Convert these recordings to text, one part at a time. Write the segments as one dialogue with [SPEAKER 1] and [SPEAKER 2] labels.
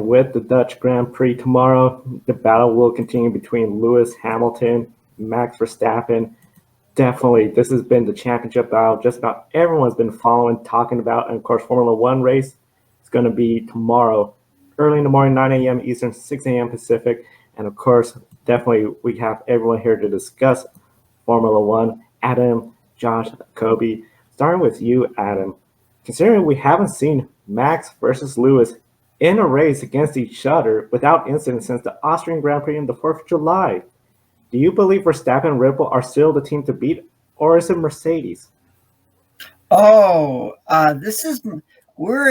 [SPEAKER 1] And with the Dutch Grand Prix tomorrow, the battle will continue between Lewis Hamilton, Max Verstappen. Definitely, this has been the championship battle. Just about everyone's been following, talking about, and of course, Formula One race is going to be tomorrow, early in the morning, 9 a.m. Eastern, 6 a.m. Pacific. And of course, definitely, we have everyone here to discuss Formula One. Adam, Josh, Kobe. Starting with you, Adam. Considering we haven't seen Max versus Lewis in a race against each other without incident since the Austrian Grand Prix on the 4th of July, do you believe Verstappen and Red Bull are still the team to beat, or is it Mercedes?
[SPEAKER 2] We're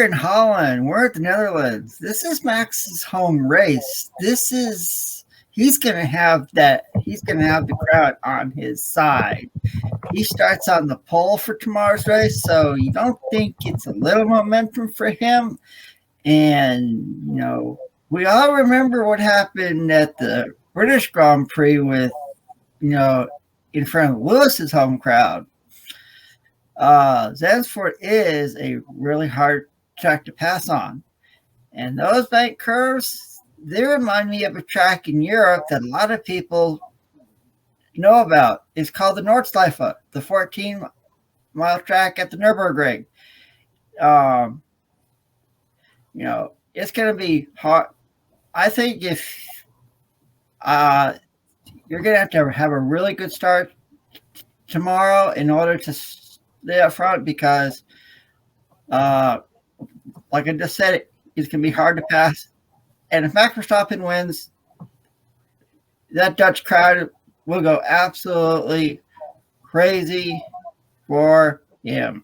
[SPEAKER 2] in Holland. We're at the Netherlands. This is Max's home race. He's going to have the crowd on his side. He starts on the pole for tomorrow's race, so you don't think it's a little momentum for him. And, we all remember what happened at the British Grand Prix with, in front of Lewis's home crowd. Zandvoort is a really hard track to pass on. And those bank curves, they remind me of a track in Europe that a lot of people know about. It's called the Nordschleife, the 14-mile track at the Nürburgring. It's going to be hard. I think if you're going to have a really good start tomorrow in order to stay up front because, like I just said, it's going to be hard to pass. And if Max Verstappen wins, that Dutch crowd will go absolutely crazy for him.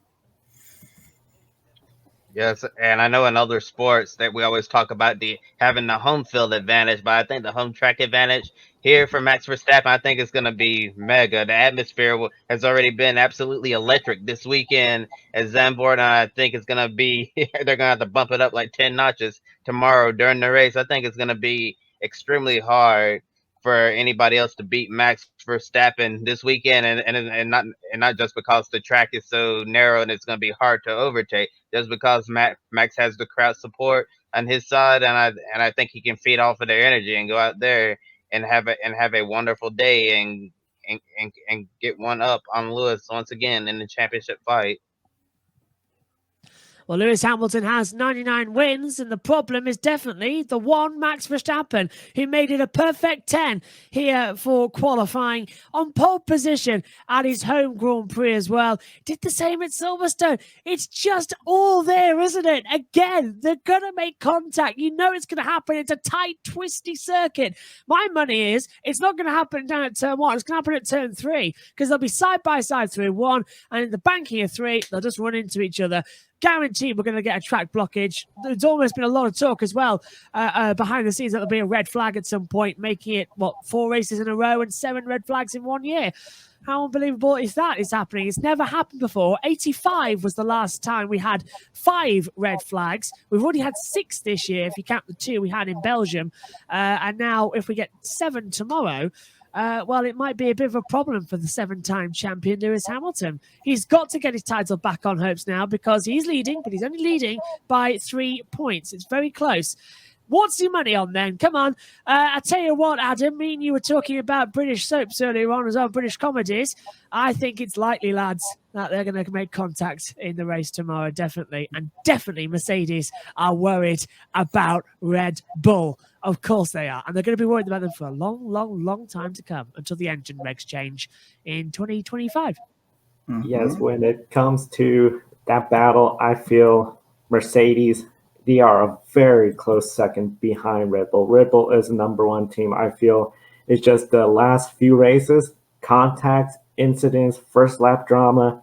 [SPEAKER 3] Yes, and I know in other sports that we always talk about having the home field advantage, but I think the home track advantage here for Max Verstappen, I think it's going to be mega. The atmosphere has already been absolutely electric this weekend at Zandvoort, and I think it's going to be they're going to have to bump it up like 10 notches tomorrow during the race. I think it's going to be extremely hard for anybody else to beat Max Verstappen this weekend, and not just because the track is so narrow and it's going to be hard to overtake, just because Max has the crowd support on his side, and I think he can feed off of their energy and go out there and have a wonderful day and get one up on Lewis once again in the championship fight.
[SPEAKER 4] Well, Lewis Hamilton has 99 wins, and the problem is definitely the one Max Verstappen, who made it a perfect 10 here for qualifying on pole position at his home Grand Prix as well. Did the same at Silverstone. It's just all there, isn't it? Again, they're going to make contact. You know it's going to happen. It's a tight, twisty circuit. My money is it's not going to happen down at turn 1. It's going to happen at turn 3 because they'll be side by side through 1, and in the banking of 3, they'll just run into each other. Guaranteed we're going to get a track blockage. There's almost been a lot of talk as well behind the scenes that there'll be a red flag at some point, making it, 4 races in a row and 7 red flags in 1 year. How unbelievable is that is happening? It's never happened before. 85 was the last time we had 5 red flags. We've already had 6 this year, if you count the 2 we had in Belgium. And now if we get 7 tomorrow, it might be a bit of a problem for the 7-time champion, Lewis Hamilton. He's got to get his title back on hopes now because he's leading, but he's only leading by 3 points. It's very close. What's your money on then? Come on. I tell you what, Adam, me and you were talking about British soaps earlier on as well, British comedies. I think it's likely, lads, that they're going to make contact in the race tomorrow, definitely. And definitely Mercedes are worried about Red Bull. Of course they are. And they're going to be worried about them for a long, long, long time to come until the engine regs change in 2025.
[SPEAKER 1] Mm-hmm. Yes, when it comes to that battle, I feel Mercedes, they are a very close second behind Red Bull. Red Bull is the number 1 team. I feel it's just the last few races, contacts, incidents, first lap drama.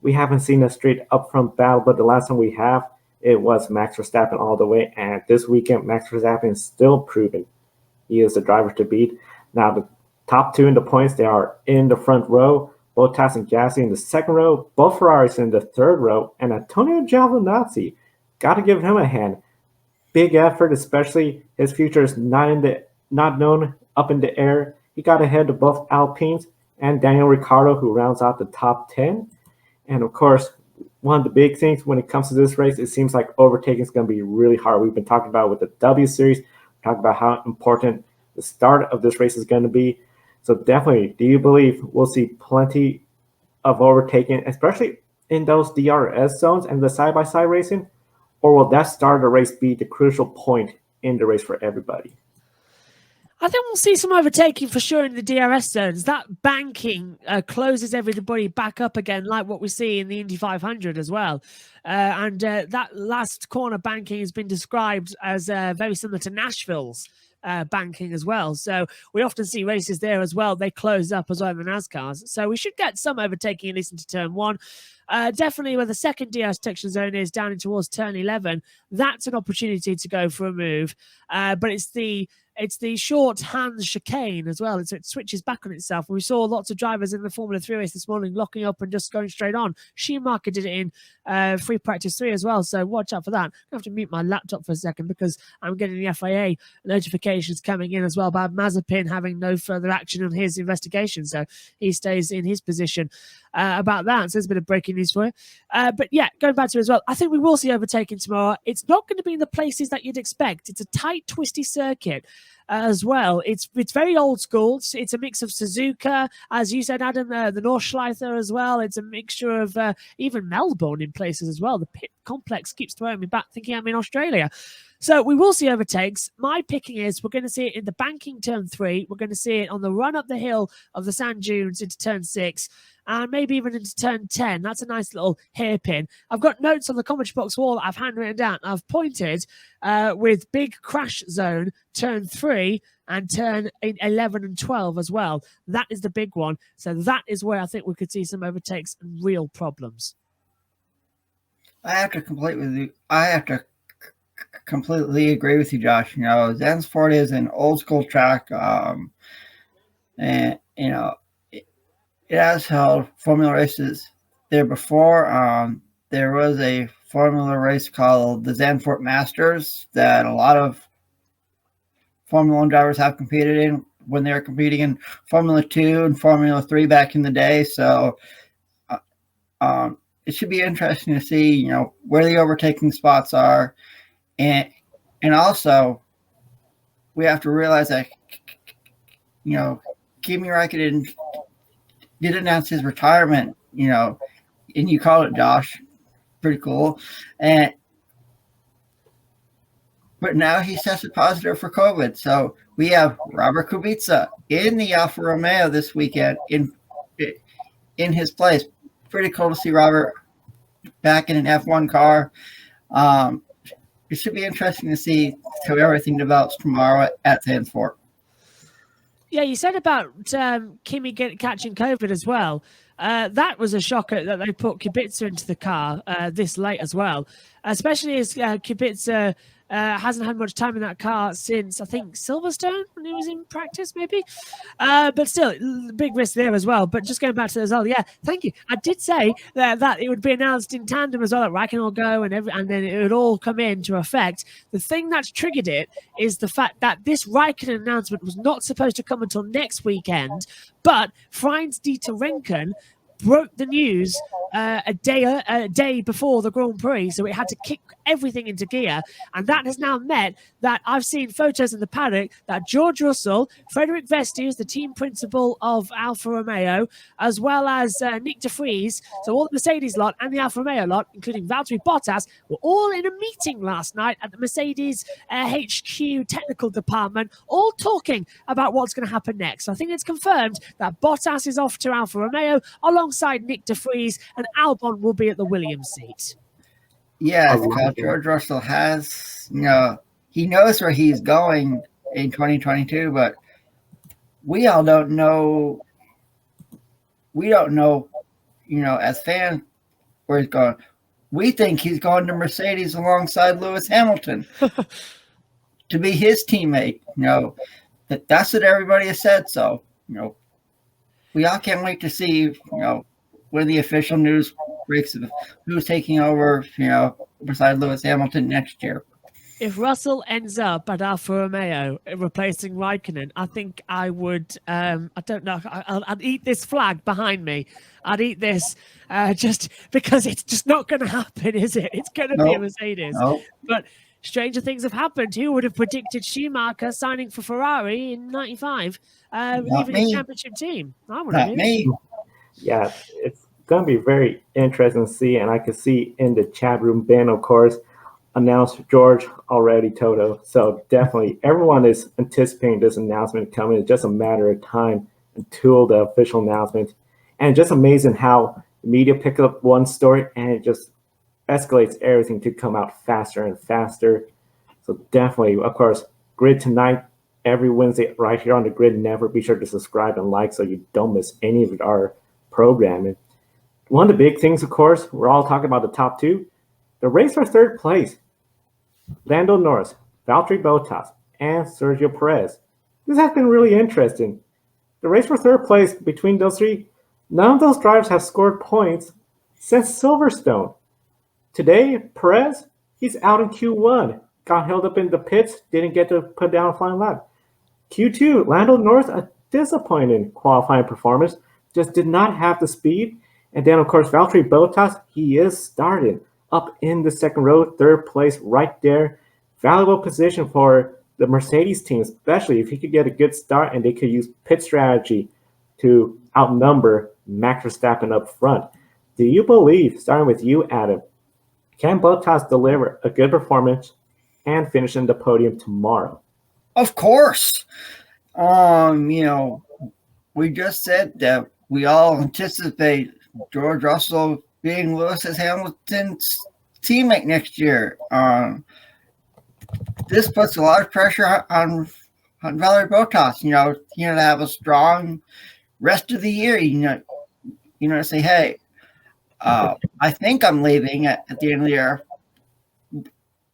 [SPEAKER 1] We haven't seen a straight upfront battle, but the last time we have, it was Max Verstappen all the way. And this weekend, Max Verstappen is still proven he is the driver to beat. Now, the top 2 in the points, they are in the front row. Bottas and Gasly in the second row. Both Ferraris in the third row. And Antonio Giovinazzi, got to give him a hand. Big effort, especially his future is not known up in the air. He got ahead of both Alpines and Daniel Ricciardo, who rounds out the top 10. And of course, one of the big things when it comes to this race. It seems like overtaking is going to be really hard. We've been talking about with the W Series, talking about how important the start of this race is going to be. So definitely, do you believe we'll see plenty of overtaking, especially in those DRS zones and the side-by-side racing? Or will that start of the race be the crucial point in the race for everybody?
[SPEAKER 4] I think we'll see some overtaking for sure in the DRS zones. That banking closes everybody back up again, like what we see in the Indy 500 as well. And that last corner banking has been described as very similar to Nashville's banking as well. So we often see races there as well. They close up as well in the NASCARs. So we should get some overtaking at least into turn 1. Definitely where the second DRS detection zone is down in towards turn 11, that's an opportunity to go for a move. But it's the short hands chicane as well. So it switches back on itself. We saw lots of drivers in the Formula 3 race this morning locking up and just going straight on. Schumacher did it in free practice 3 as well. So watch out for that. I have to mute my laptop for a second because I'm getting the FIA notifications coming in as well about Mazepin having no further action on his investigation. So he stays in his position about that. So there's a bit of breaking news for you. But yeah, going back to it as well, I think we will see overtaking tomorrow. It's not going to be in the places that you'd expect. It's a tight, twisty circuit as well. It's very old school. It's a mix of Suzuka, as you said, Adam, the Nordschleifer as well. It's a mixture of even Melbourne in places as well. The pit complex keeps throwing me back thinking I'm in Australia. So we will see overtakes. My picking is we're going to see it in the banking turn 3. We're going to see it on the run up the hill of the sand dunes into turn 6. And maybe even into turn 10. That's a nice little hairpin. I've got notes on the commentary box wall that I've handwritten down. I've pointed with big crash zone, turn 3, and turn 11 and 12 as well. That is the big one. So that is where I think we could see some overtakes and real problems.
[SPEAKER 2] I have to completely agree with you, Josh. Zandvoort is an old school track. And, it has held Formula races there before. There was a Formula race called the Zandvoort Masters that a lot of Formula 1 drivers have competed in when they were competing in Formula 2 and Formula 3 back in the day. So it should be interesting to see, where the overtaking spots are. And also, we have to realize that, Kimi Räikkönen did announce his retirement, and you called it, Josh. Pretty cool. But now he's tested positive for COVID. So we have Robert Kubica in the Alfa Romeo this weekend in his place. Pretty cool to see Robert back in an F1 car. It should be interesting to see how everything develops tomorrow at Zandvoort.
[SPEAKER 4] Yeah, you said about Kimi catching COVID as well. That was a shocker that they put Kubica into the car this late as well, especially as Kubica hasn't had much time in that car since, I think, Silverstone when he was in practice, maybe. But still, big risk there as well. But just going back to the result, yeah, thank you. I did say that it would be announced in tandem as well, that Raikkonen will go and then it would all come into effect. The thing that's triggered it is the fact that this Raikkonen announcement was not supposed to come until next weekend, but Franz-Dieter Renken broke the news a day before the Grand Prix, so it had to kick everything into gear, and that has now meant that I've seen photos in the paddock that George Russell, Frederick Vesti, is the team principal of Alfa Romeo, as well as Nick de Vries, so all the Mercedes lot and the Alfa Romeo lot, including Valtteri Bottas, were all in a meeting last night at the Mercedes HQ technical department, all talking about what's going to happen next. So I think it's confirmed that Bottas is off to Alfa Romeo alongside Nick de Vries, and Albon will be at the Williams seat.
[SPEAKER 2] Yeah, because George Russell has, he knows where he's going in 2022, but we all don't know. We don't know, as fans, where he's going. We think he's going to Mercedes alongside Lewis Hamilton to be his teammate. That's what everybody has said. So, we all can't wait to see, when the official news breaks of who's taking over, beside Lewis Hamilton next year.
[SPEAKER 4] If Russell ends up at Alfa Romeo replacing Raikkonen, I think I would. I don't know. I'd eat this flag behind me. I'd eat this just because it's just not going to happen, is it? It's going to be a Mercedes.
[SPEAKER 2] Nope.
[SPEAKER 4] But stranger things have happened. Who would have predicted Schumacher signing for Ferrari in '95, leaving
[SPEAKER 2] me.
[SPEAKER 4] a championship team? I would
[SPEAKER 2] Not
[SPEAKER 4] have.
[SPEAKER 2] me.
[SPEAKER 1] Yeah, it's going to be very interesting to see. And I can see in the chat room, Ben, of course, announced George already, Toto. So definitely everyone is anticipating this announcement coming. It's just a matter of time until the official announcement. And just amazing how the media pick up one story and it just escalates everything to come out faster and faster. So definitely, of course, Grid tonight, every Wednesday right here on the GRIDnet. Be sure to subscribe and like so you don't miss any of our programming. One of the big things, of course, we're all talking about the top two. The race for third place. Lando Norris, Valtteri Bottas, and Sergio Perez. This has been really interesting. The race for third place between those three, none of those drivers have scored points since Silverstone. Today, Perez, he's out in Q1. Got held up in the pits, didn't get to put down a flying lap. Q2, Lando Norris, a disappointing qualifying performance, just did not have the speed. And then, of course, Valtteri Bottas, he is starting up in the second row, third place right there. Valuable position for the Mercedes team, especially if he could get a good start and they could use pit strategy to outnumber Max Verstappen up front. Do you believe, starting with you, Adam, can Bottas deliver a good performance and finish in the podium tomorrow?
[SPEAKER 2] Of course. We just said that we all anticipate George Russell being Lewis Hamilton's teammate next year. This puts a lot of pressure on Valtteri Bottas, to have a strong rest of the year, to say, hey, I think I'm leaving at the end of the year,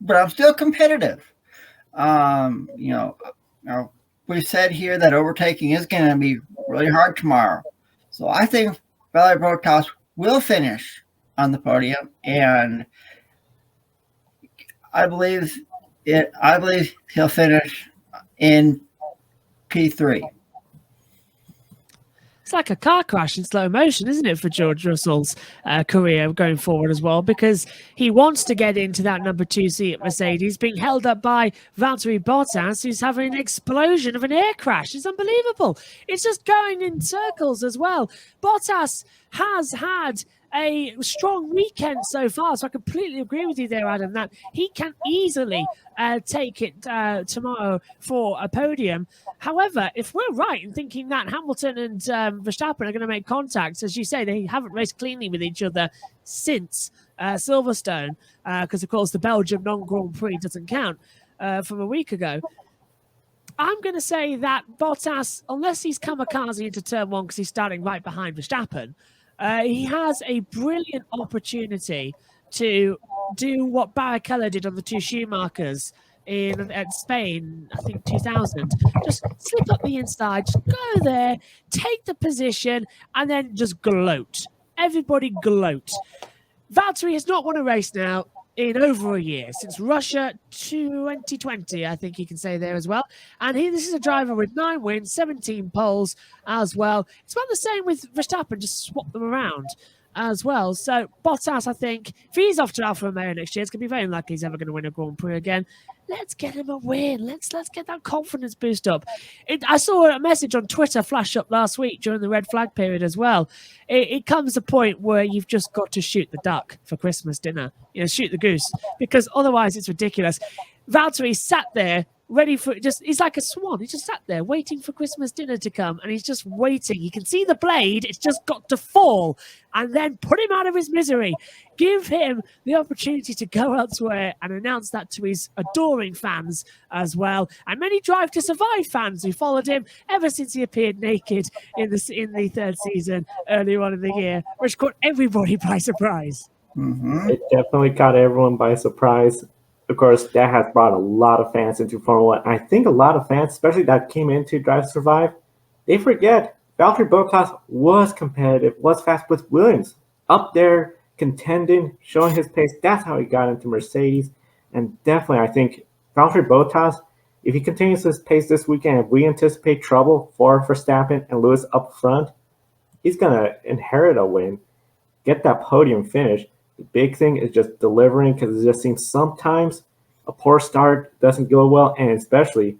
[SPEAKER 2] but I'm still competitive. We said here that overtaking is going to be really hard tomorrow. So I think Valtteri Bottas will finish on the podium, and I believe he'll finish in P3.
[SPEAKER 4] It's like a car crash in slow motion, isn't it, for George Russell's career going forward as well, because he wants to get into that number 2 seat at Mercedes, being held up by Valtteri Bottas, who's having an explosion of an air crash. It's unbelievable. It's just going in circles as well. Bottas has had a strong weekend so far, so I completely agree with you there, Adam, that he can easily take it tomorrow for a podium. However, if we're right in thinking that Hamilton and Verstappen are going to make contact, as you say, they haven't raced cleanly with each other since Silverstone, because, of course, the Belgium non-Grand Prix doesn't count from a week ago. I'm going to say that Bottas, unless he's kamikaze into turn 1 because he's starting right behind Verstappen, he has a brilliant opportunity to do what Barrichello did on the 2 Schumachers at Spain, I think 2000. Just slip up the inside, just go there, take the position, and then just gloat. Everybody gloat. Valtteri has not won a race now in over a year, since Russia 2020, I think you can say there as well. And this is a driver with 9 wins, 17 poles as well. It's about the same with Verstappen, just swap them around as well. So Bottas, I think, if he's off to Alfa Romeo next year, it's going to be very unlikely he's ever going to win a Grand Prix again. Let's get him a win. Let's get that confidence boost up. I saw a message on Twitter flash up last week during the red flag period as well. It comes a point where you've just got to shoot the duck for Christmas dinner. Shoot the goose, because otherwise it's ridiculous. Valtteri sat there ready for he's like a swan. He just sat there waiting for Christmas dinner to come, and he's just waiting. You can see the blade. It's just got to fall and then put him out of his misery. Give him the opportunity to go elsewhere and announce that to his adoring fans as well. And many Drive to Survive fans who followed him ever since he appeared naked in the third season earlier on in the year, which caught everybody by surprise.
[SPEAKER 2] Mm-hmm.
[SPEAKER 1] It definitely caught everyone by surprise. Of course, that has brought a lot of fans into Formula 1. I think a lot of fans, especially that came into Drive to Survive, they forget Valtteri Bottas was competitive, was fast with Williams, up there, contending, showing his pace. That's how he got into Mercedes. And definitely, I think Valtteri Bottas, if he continues his pace this weekend, if we anticipate trouble for Verstappen and Lewis up front, he's going to inherit a win, get that podium finish. The big thing is just delivering, because it just seems sometimes a poor start doesn't go well, and especially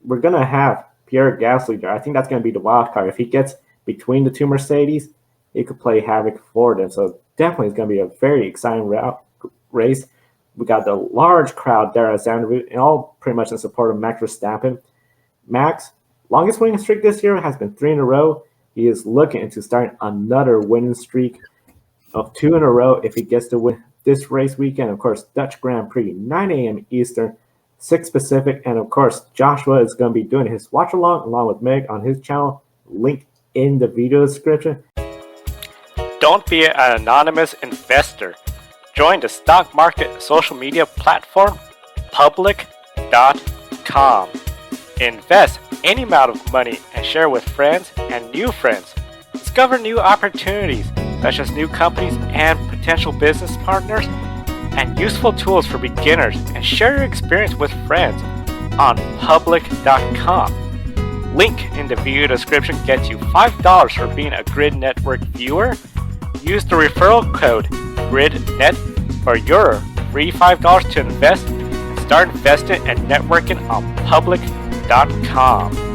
[SPEAKER 1] we're going to have Pierre Gasly there. I think that's going to be the wild card. If he gets between the two Mercedes, he could play havoc for them. So definitely it's going to be a very exciting race. We got the large crowd there at Zandvoort, and all pretty much in support of Max Verstappen. Max, longest winning streak this year, has been 3 in a row. He is looking into starting another winning streak of 2 in a row if he gets to win this race weekend. Of course, Dutch Grand Prix, 9 a.m. Eastern, 6 Pacific. And of course, Joshua is going to be doing his watch along with Meg on his channel. Link in the video description.
[SPEAKER 5] Don't be an anonymous investor. Join the stock market social media platform public.com. Invest any amount of money and share with friends and new friends. Discover new opportunities such as new companies and potential business partners, and useful tools for beginners, and share your experience with friends on public.com. Link in the video description gets you $5 for being a Grid Network viewer. Use the referral code GRIDnet for your free $5 to invest and start investing and networking on public.com.